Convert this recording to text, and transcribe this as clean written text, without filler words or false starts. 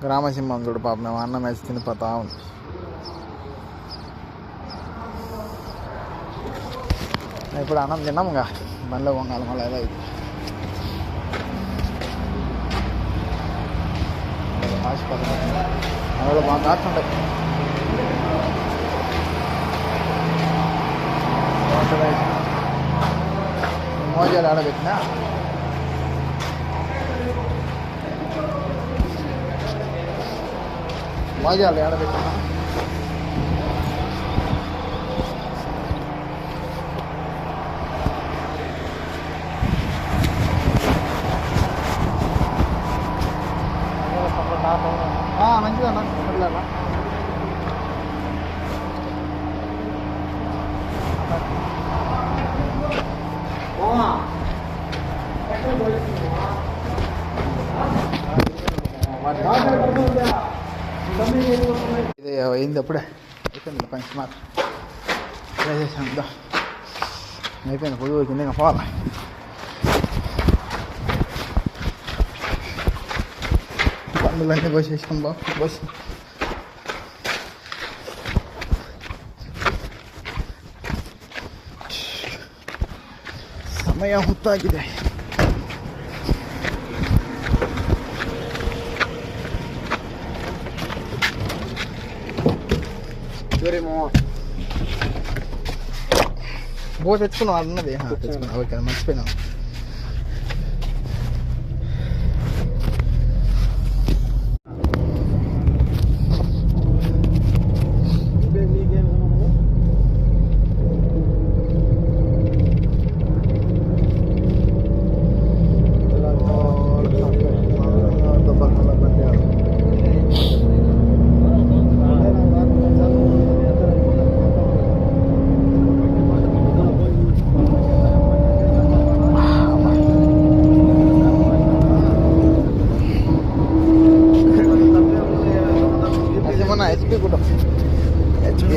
గ్రామసింహం చూడు పాప మేము అన్నం వేసి తినిపోతా ఉంది. ఇప్పుడు అన్నం తిన్నాముగా బండ్లో పొంగాలి మళ్ళీ ఏదో ఇది హాస్పిటల్ అందులో బాగా కాచుంటాయి. మోజాలు ఆడబెట్టినా మోజాలు ఆడబెట్టినా మంచిగా పిల్లల ఇది అయింది అప్పుడే అయిపోయింది పంచి మాట ట్రై చేసాను అయిపోయింది పొద్దు కింద ఇంకా పోవాలి. పండులన్నీ పోసేసాం బాబు పోసి ಸಮಯ ಹೊತ್ತಾಗಿದೆ. బో తెచ్చుకున్నావు అన్నది తెచ్చుకున్నా ఓకే మర్చిపోయినా. HP కూడా HP